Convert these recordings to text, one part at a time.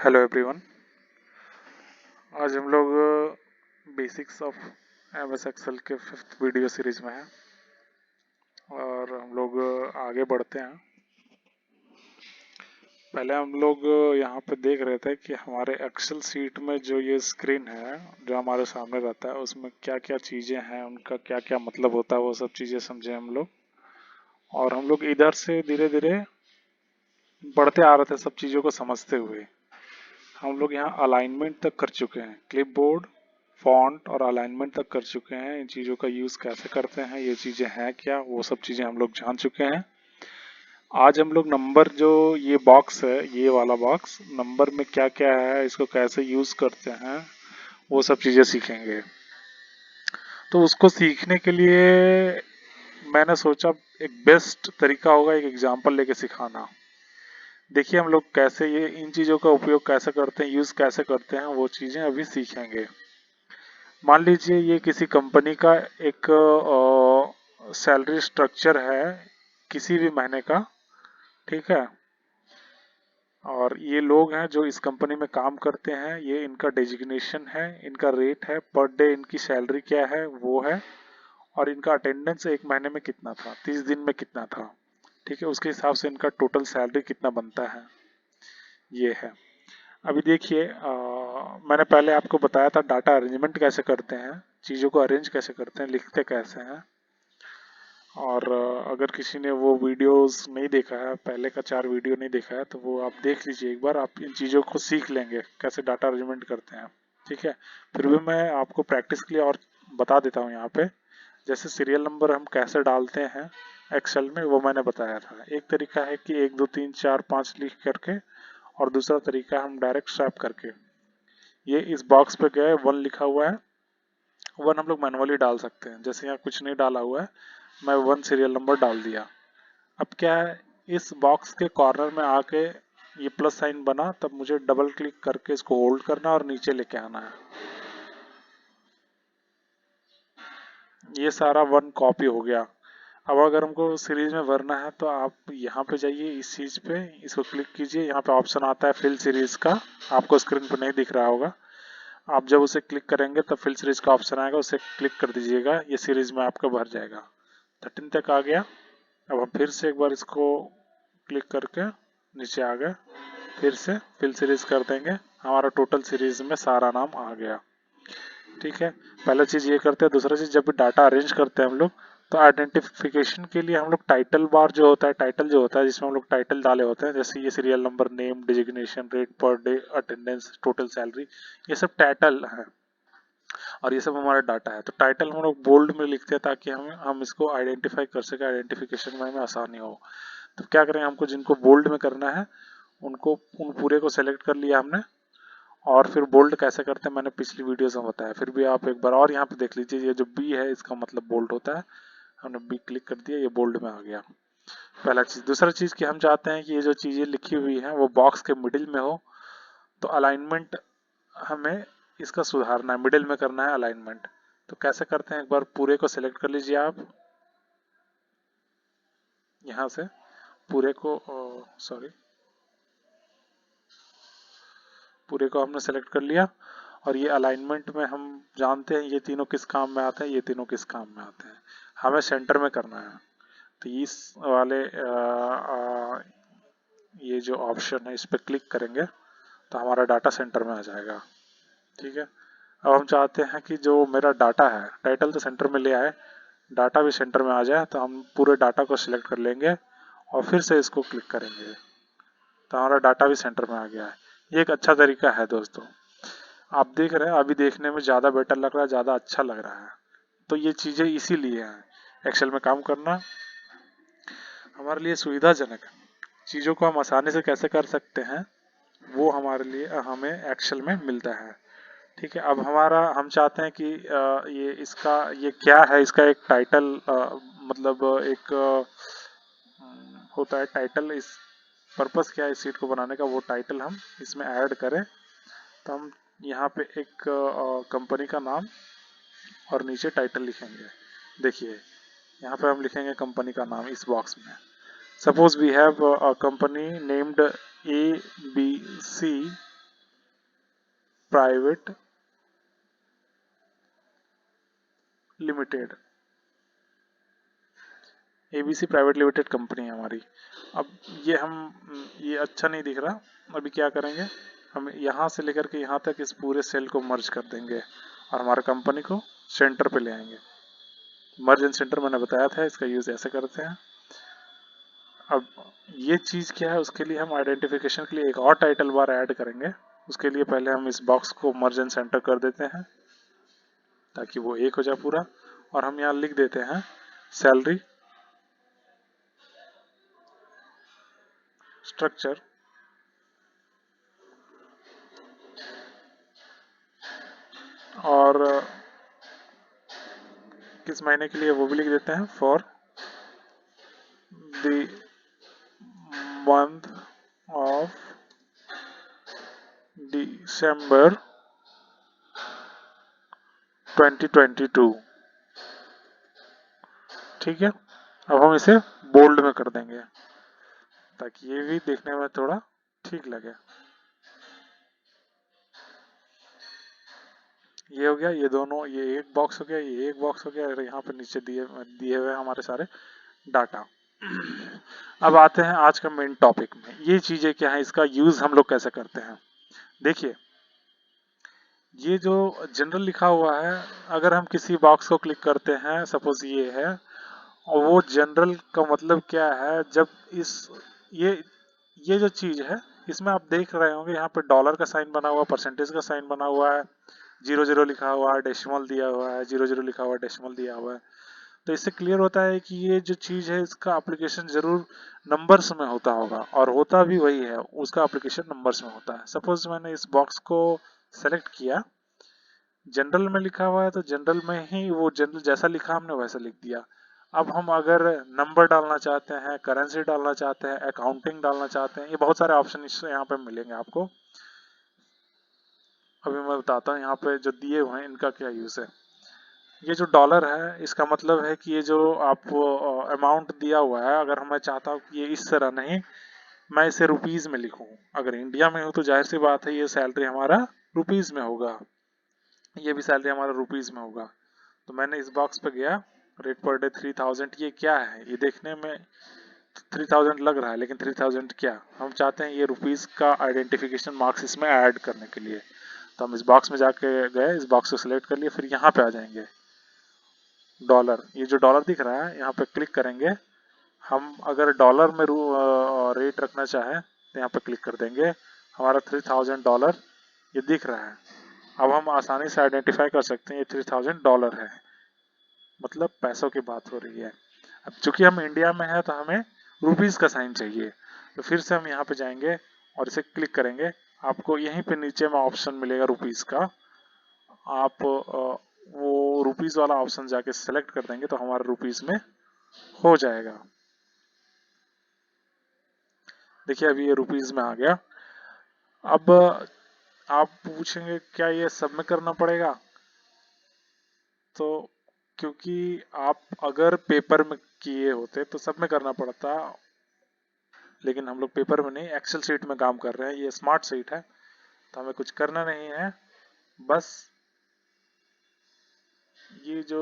Hello everyone. आज हम लोग बेसिक्स ऑफ एमएस एक्सेल के 5th वीडियो सीरीज में हैं और हम लोग आगे बढ़ते हैं। पहले हम लोग यहाँ पे देख रहे थे कि हमारे एक्सेल सीट में जो ये स्क्रीन है जो हमारे सामने रहता है उसमें क्या क्या चीज़ें हैं, उनका क्या क्या मतलब होता है, वो सब चीज़ें समझे हम लोग। और हम लोग इधर से धीरे धीरे बढ़ते आ रहे थे सब चीज़ों को समझते हुए। हम लोग यहाँ अलाइनमेंट तक कर चुके हैं, क्लिपबोर्ड, फॉन्ट और अलाइनमेंट तक कर चुके हैं। इन चीज़ों का यूज़ कैसे करते हैं, ये चीज़ें हैं क्या, वो सब चीज़ें हम लोग जान चुके हैं। आज हम लोग नंबर, जो ये बॉक्स है, ये वाला बॉक्स, नंबर में क्या क्या है, इसको कैसे यूज़ करते हैं, वो सब चीज़ें सीखेंगे। तो उसको सीखने के लिए मैंने सोचा एक बेस्ट तरीका होगा एक एग्जाम्पल लेके सिखाना। देखिए हम लोग कैसे ये इन चीज़ों का उपयोग कैसे करते हैं, यूज़ कैसे करते हैं, वो चीज़ें अभी सीखेंगे। मान लीजिए ये किसी कंपनी का एक सैलरी स्ट्रक्चर है किसी भी महीने का, ठीक है। और ये लोग हैं जो इस कंपनी में काम करते हैं, ये इनका डेजिग्नेशन है, इनका रेट है, पर डे इनकी सैलरी क्या है वो है, और इनका अटेंडेंस एक महीने में कितना था, 30 दिन में कितना था, ठीक है। उसके हिसाब से इनका टोटल सैलरी कितना बनता है, ये है। अभी देखिए मैंने पहले आपको बताया था डाटा अरेंजमेंट कैसे करते हैं, चीज़ों को अरेंज कैसे करते हैं, लिखते कैसे हैं। और अगर किसी ने वो वीडियोस नहीं देखा है, पहले का 4 वीडियो नहीं देखा है, तो वो आप देख लीजिए एक बार, आप इन चीज़ों को सीख लेंगे कैसे डाटा अरेंजमेंट करते हैं, ठीक है। फिर भी मैं आपको प्रैक्टिस के लिए और बता देता हूँ यहाँ पे। जैसे सीरियल नंबर हम कैसे डालते हैं एक्सेल में, वो मैंने बताया था। एक तरीका है कि 1 2 3 4 5 लिख करके, और दूसरा तरीका हम डायरेक्ट स्वैप करके। ये इस बॉक्स पे गए 1 लिखा हुआ है, 1 हम लोग मैनुअली डाल सकते हैं। जैसे यहाँ कुछ नहीं डाला हुआ है, मैं 1 सीरियल नंबर डाल दिया। अब क्या है, इस बॉक्स के कॉर्नर में आके ये प्लस साइन बना, तब मुझे डबल क्लिक करके इसको होल्ड करना और नीचे लेके आना है। ये सारा 1 कॉपी हो गया। अब अगर हमको सीरीज में भरना है तो आप यहाँ पे जाइए, इस चीज पे इसको क्लिक कीजिए। यहाँ पे ऑप्शन आता है फिल सीरीज का, आपको स्क्रीन पर नहीं दिख रहा होगा। आप जब उसे क्लिक करेंगे तब फिल सीरीज का ऑप्शन आएगा, उसे क्लिक कर दीजिएगा, ये सीरीज में आपका भर जाएगा। 13 तक आ गया। अब हम फिर से एक बार इसको क्लिक करके नीचे आ गए, फिर से फिल सीरीज कर देंगे, हमारा टोटल सीरीज में सारा नाम आ गया, ठीक है। पहला चीज ये करते हैं। दूसरा चीज, जब भी डाटा अरेंज करते हैं हम लोग, तो आइडेंटिफिकेशन के लिए हम लोग टाइटल बार जो होता है, टाइटल जो होता है जिसमें हम लोग टाइटल डाले होते हैं, जैसे ये serial number, name, designation, rate per day, attendance, total salary, ये सब टाइटल है और ये सब हमारा डाटा है। तो टाइटल हम लोग बोल्ड में लिखते हैं ताकि हम इसको आइडेंटिफाई कर सके, आइडेंटिफिकेशन में हमें आसानी हो। तो क्या करें, हमको जिनको बोल्ड में करना है उनको, उन पूरे को सेलेक्ट कर लिया हमने। और फिर बोल्ड कैसे करते हैं मैंने पिछली वीडियोस में बताया, फिर भी आप एक बार और यहाँ पे देख लीजिए। ये जो बी है इसका मतलब बोल्ड होता है, हमने बी क्लिक कर दिया, ये बोल्ड में आ गया। पहला चीज। दूसरा चीज कि हम चाहते हैं कि ये जो चीजें लिखी हुई हैं वो बॉक्स के मिडिल में हो, तो अलाइनमेंट हमें इसका सुधारना है, मिडिल में करना है अलाइनमेंट। तो कैसे करते हैं, एक बार पूरे को सिलेक्ट कर लीजिए आप, यहाँ से पूरे को, सॉरी, पूरे को हमने सेलेक्ट कर लिया। और ये अलाइनमेंट में हम जानते हैं ये तीनों किस काम में आते हैं, ये तीनों किस काम में आते हैं, हमें सेंटर में करना है। तो इस वाले ये जो ऑप्शन है इस पर क्लिक करेंगे तो हमारा डाटा सेंटर में आ जाएगा, ठीक है। अब हम चाहते हैं कि जो मेरा डाटा है, टाइटल तो सेंटर में ले आए, डाटा भी सेंटर में आ जाए, तो हम पूरे डाटा को सिलेक्ट कर लेंगे और फिर से इसको क्लिक करेंगे, तो हमारा डाटा भी सेंटर में आ गया है। ये एक अच्छा तरीका है दोस्तों। आप देख रहे हैं अभी देखने में ज़्यादा बेटर लग रहा है, ज़्यादा अच्छा लग रहा है। तो ये चीज़ें इसीलिए हैं, एक्सेल में काम करना हमारे लिए सुविधाजनक है। चीज़ों को हम आसानी से कैसे कर सकते हैं वो हमारे लिए, हमें एक्सेल में मिलता है, ठीक है। अब हमारा, हम चाहते हैं कि ये इसका, ये क्या है, इसका एक टाइटल, मतलब एक होता है टाइटल, इस पर्पस क्या है इस सीट को बनाने का, वो टाइटल हम इसमें ऐड करें। तो हम यहाँ पे एक कंपनी का नाम और नीचे टाइटल लिखेंगे। देखिए यहाँ पे हम लिखेंगे कंपनी का नाम इस बॉक्स में। Suppose we have a company named ABC private limited, ABC private limited company है हमारी। अब ये अच्छा नहीं दिख रहा, अभी क्या करेंगे, हम यहाँ से लेकर के यहाँ तक इस पूरे सेल को मर्ज कर देंगे और हमारे कंपनी को सेंटर पे ले आएंगे। मर्ज एंड सेंटर मैंने बताया था, इसका यूज ऐसे करते हैं। अब ये चीज क्या है, उसके लिए हम आइडेंटिफिकेशन के लिए एक और टाइटल बार ऐड करेंगे। उसके लिए पहले हम इस बॉक्स को मर्ज एंड सेंटर कर देते हैं ताकि वो एक हो जाए पूरा, और हम यहाँ लिख देते हैं सैलरी स्ट्रक्चर और किस महीने के लिए वो भी लिख देते हैं, for the month of December 2022। ठीक है, अब हम इसे बोल्ड में कर देंगे ताकि ये भी देखने में थोड़ा ठीक लगे। ये हो गया, ये दोनों, ये एक बॉक्स हो गया, ये एक बॉक्स हो गया, और यहाँ पे नीचे दिए दिए हुए हमारे सारे डाटा। अब आते हैं आज का मेन टॉपिक में, ये चीजें क्या है, इसका यूज हम लोग कैसे करते हैं। देखिए, ये जो जनरल लिखा हुआ है, अगर हम किसी बॉक्स को क्लिक करते हैं, सपोज ये है, और वो जनरल का मतलब क्या है, जब इस ये ये जो चीज है, इसमें आप देख रहे होंगे यहाँ पे डॉलर का साइन बना हुआ, परसेंटेज का साइन बना हुआ है, 00 लिखा हुआ है, डेसिमल दिया हुआ है, 00 लिखा हुआ है, डेसिमल दिया हुआ है। तो इससे क्लियर होता है कि ये जो चीज है, इसका एप्लीकेशन जरूर नंबर्स में होता होगा, और होता भी वही है, उसका एप्लीकेशन नंबर्स में होता है। सपोज मैंने इस बॉक्स को सेलेक्ट किया, जनरल में लिखा हुआ है तो जनरल में ही वो जनरल जैसा लिखा हमने वैसा लिख दिया। अब हम अगर नंबर डालना चाहते हैं, करेंसी डालना चाहते हैं, अकाउंटिंग डालना चाहते हैं, ये बहुत सारे ऑप्शन इससे यहाँ पे मिलेंगे आपको। अभी मैं बताता हूँ यहाँ पे जो दिए हुए हैं इनका क्या यूज है। ये जो डॉलर है, इसका मतलब है कि ये जो आपको अमाउंट दिया हुआ है, अगर मैं चाहता हूँ कि ये इस तरह नहीं, मैं इसे रुपीज में लिखूं। अगर इंडिया में हो तो जाहिर सी बात है, ये सैलरी हमारा रुपीज में होगा, ये भी सैलरी हमारा रुपीज में होगा। तो मैंने इस बॉक्स पे गया, रेट पर डे 3000, ये क्या है, ये देखने में 3000 लग रहा है, लेकिन 3000 क्या, हम चाहते हैं ये रुपीज का आइडेंटिफिकेशन मार्क्स इसमें ऐड करने के लिए। तो हम इस बॉक्स में जाके गए, इस बॉक्स को सिलेक्ट कर लिए, फिर यहाँ पे आ जाएंगे डॉलर, ये जो डॉलर दिख रहा है यहाँ पे क्लिक करेंगे। हम अगर डॉलर में रेट रखना चाहें तो यहाँ पे क्लिक कर देंगे, हमारा $3000 ये दिख रहा है। अब हम आसानी से आइडेंटिफाई कर सकते हैं ये $3000 है, मतलब पैसों की बात हो रही है। अब चूंकि हम इंडिया में है तो हमें रुपीस का साइन चाहिए, तो फिर से हम यहाँ पे जाएंगे और इसे क्लिक करेंगे। आपको यहीं पे नीचे में ऑप्शन मिलेगा रुपीस का, आप वो रुपीस वाला ऑप्शन जाके सेलेक्ट कर देंगे तो हमारा रुपीस में हो जाएगा। देखिए अभी ये रुपीस में आ गया। अब आप पूछेंगे क्या ये सब में करना पड़ेगा, तो क्योंकि आप अगर पेपर में किए होते तो सब में करना पड़ता, लेकिन हम लोग पेपर में नहीं, एक्सेल शीट में काम कर रहे हैं, ये स्मार्ट शीट है तो हमें कुछ करना नहीं है। बस ये जो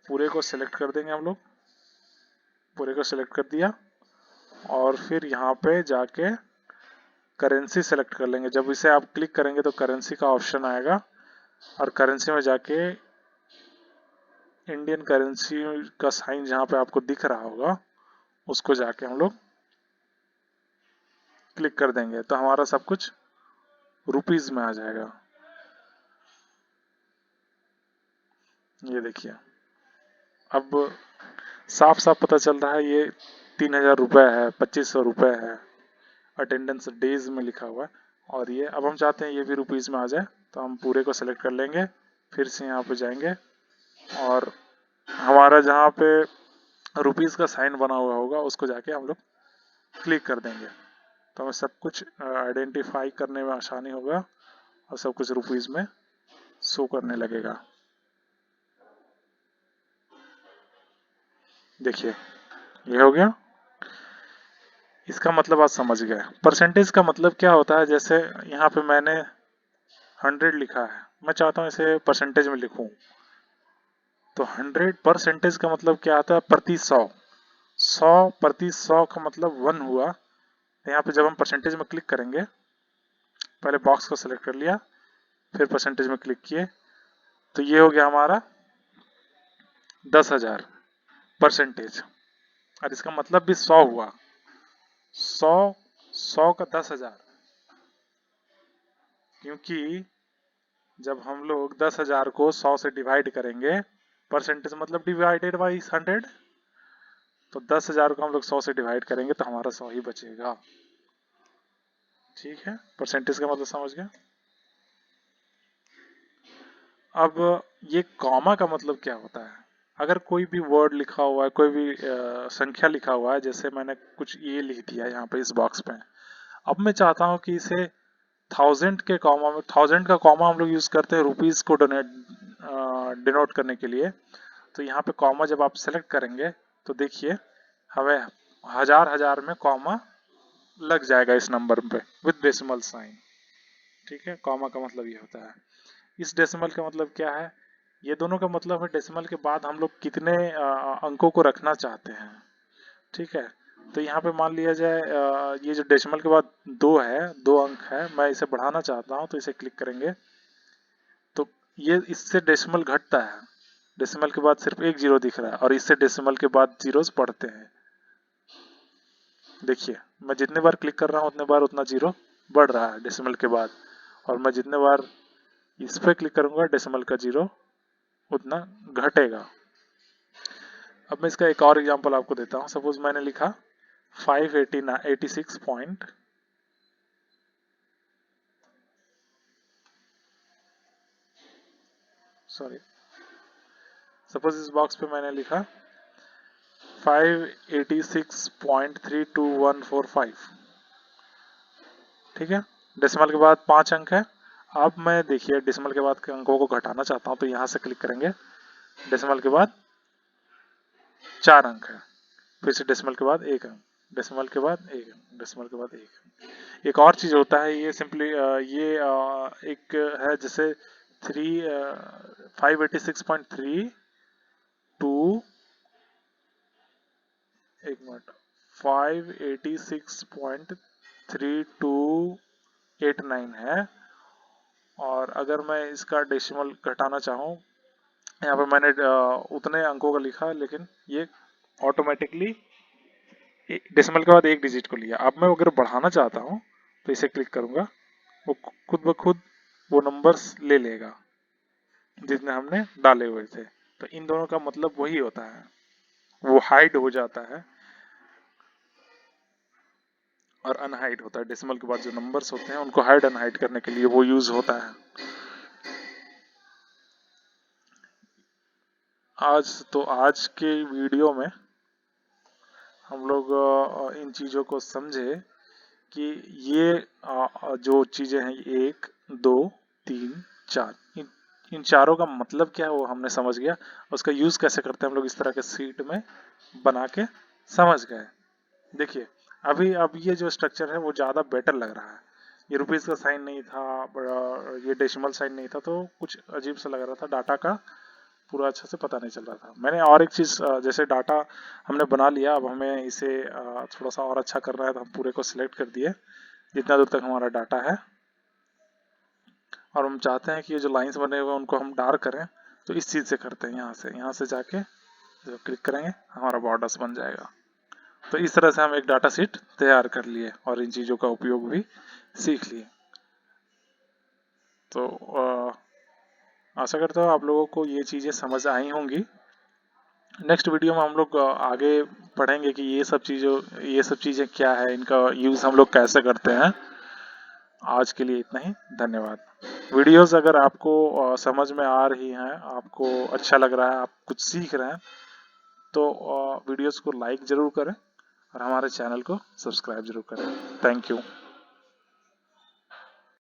पूरे को सिलेक्ट कर देंगे हम लोग, पूरे को सिलेक्ट कर दिया और फिर यहाँ पे जाके करेंसी सेलेक्ट कर लेंगे। जब इसे आप क्लिक करेंगे तो करेंसी का ऑप्शन आएगा, और करेंसी में जाके इंडियन करेंसी का साइन जहाँ पे आपको दिख रहा होगा उसको जाके हम लोग क्लिक कर देंगे, तो हमारा सब कुछ रुपीज में आ जाएगा। ये देखिए, अब साफ साफ पता चल रहा है ये 3000 रुपये है, 2500 रुपये है, अटेंडेंस डेज में लिखा हुआ है। और ये अब हम चाहते हैं ये भी रुपीज में आ जाए, तो हम पूरे को सिलेक्ट कर लेंगे, फिर से यहाँ पे जाएंगे और हमारा जहाँ पे रुपीज का साइन बना हुआ होगा उसको जाके हम लोग क्लिक कर देंगे, तो हमें सब कुछ आइडेंटिफाई करने में आसानी होगा और सब कुछ रुपीज में शो करने लगेगा। देखिए ये हो गया, इसका मतलब आप समझ गए। परसेंटेज का मतलब क्या होता है, जैसे यहाँ पे मैंने 100 लिखा है, मैं चाहता हूँ इसे परसेंटेज में लिखूं। तो 100% का मतलब क्या आता है? प्रति 100। 100 प्रति 100 का मतलब 1 हुआ। यहाँ पे जब हम परसेंटेज में क्लिक करेंगे, पहले बॉक्स को सिलेक्ट कर लिया, फिर परसेंटेज में क्लिक किए, तो ये हो गया हमारा 10,000 परसेंटेज। और इसका मतलब भी 100 हुआ। 100 100 का 10,000, क्योंकि जब हम लोग 10,000 को 100 से डिवाइड करेंगे, परसेंटेज मतलब डिवाइडेड बाई 100, तो 10,000 को हम लोग 100 से डिवाइड करेंगे तो हमारा 100 ही बचेगा। ठीक है, परसेंटेज का मतलब समझ गया। अब ये कॉमा का मतलब क्या होता है? अगर कोई भी वर्ड लिखा हुआ है, कोई भी संख्या लिखा हुआ है, जैसे मैंने कुछ ये लिख दिया यहाँ पे इस बॉक्स पे, अब मैं चाहता हूँ कि इसे 1000 के कॉमा में, 1000 का कॉमा हम लोग यूज करते हैं रुपीज को डिनोट करने के लिए। तो यहाँ पे कॉमा जब आप सेलेक्ट करेंगे तो देखिए हमें हजार हजार में कॉमा लग जाएगा इस नंबर पे विद डेसिमल साइन। ठीक है, कॉमा का मतलब ये होता है। इस डेसिमल का मतलब क्या है? ये दोनों का मतलब है डेसिमल के बाद हम लोग कितने अंकों को रखना चाहते हैं। ठीक है, तो यहाँ पे मान लिया जाए ये जो डेसिमल के बाद 2 है, 2 अंक है, मैं इसे बढ़ाना चाहता हूँ, तो इसे क्लिक करेंगे तो ये इससे डेसिमल घटता है। डेसिमल के बाद सिर्फ एक जीरो दिख रहा है और इससे डेसिमल के बाद जीरोस बढ़ते हैं। देखिए मैं जितने बार क्लिक कर रहा हूँ उतने बार उतना जीरो बढ़ रहा है डेसिमल के बाद, और मैं जितने बार इस पे क्लिक करूंगा डेसिमल का जीरो उतना घटेगा। अब मैं इसका एक और एग्जांपल आपको देता हूँ। सपोज मैंने लिखा 586 पॉइंट, सॉरी, सपोज इस बॉक्स पे मैंने लिखा 586.32145। ठीक है, डेसिमल के बाद 5 अंक है। अब मैं देखिए डेसिमल के बाद के अंकों को घटाना चाहता हूँ, तो यहाँ से क्लिक करेंगे, डेसिमल के बाद 4 अंक है, फिर से डेसिमल के बाद 1 अंक, डेसिमल के बाद 1 अंक, डेसिमल के बाद 1 अंक। एक और चीज होता है, ये सिंपली ये एक है जैसे 586.3 टू, एक मिनट, 586.3289 है। और अगर मैं इसका डेसिमल घटाना चाहूँ, यहाँ पे मैंने उतने अंकों का लिखा, लेकिन ये ऑटोमेटिकली डेसिमल के बाद एक डिजिट को लिया। अब मैं अगर बढ़ाना चाहता हूँ तो इसे क्लिक करूंगा, वो खुद ब खुद वो नंबर्स ले लेगा जितने हमने डाले हुए थे। तो इन दोनों का मतलब वही होता है, वो हाइड हो जाता है और अनहाइड होता है। डेसिमल के बाद जो नंबर्स होते हैं उनको हाइड अनहाइड करने के लिए वो यूज होता है। आज के वीडियो में हम लोग इन चीज़ों को समझे कि ये जो चीज़ें हैं 1 2 3 4, इन चारों का मतलब क्या है वो हमने समझ गया। उसका यूज़ कैसे करते हैं हम लोग इस तरह के सीट में बना के समझ गए। देखिए अभी अब ये जो स्ट्रक्चर है वो ज़्यादा बेटर लग रहा है। ये रुपीज़ का साइन नहीं था, ये डेसिमल साइन नहीं था, तो कुछ अजीब सा लग रहा था, डाटा का पूरा अच्छा से पता नहीं चल रहा था। मैंने और एक चीज़, जैसे डाटा हमने बना लिया, अब हमें इसे थोड़ा सा और अच्छा करना है, तो हम पूरे को सिलेक्ट कर दिए जितना दूर तक हमारा डाटा है, और हम चाहते हैं कि ये जो लाइंस बने हुए हैं उनको हम डार्क करें। तो इस चीज़ से करते हैं, यहाँ से जाके जब क्लिक करेंगे हमारा बॉर्डर्स बन जाएगा। तो इस तरह से हम एक डाटा शीट तैयार कर लिए और इन चीज़ों का उपयोग भी सीख लिए। तो आशा करता हूँ आप लोगों को ये चीज़ें समझ आई होंगी। नेक्स्ट वीडियो में हम लोग आगे पढ़ेंगे कि ये सब चीज़ें क्या है, इनका यूज़ हम लोग कैसे करते हैं। आज के लिए इतना ही, धन्यवाद। वीडियोस अगर आपको समझ में आ रही हैं, आपको अच्छा लग रहा है, आप कुछ सीख रहे हैं, तो वीडियोस को लाइक ज़रूर करें और हमारे चैनल को सब्सक्राइब जरूर करें। Thank you.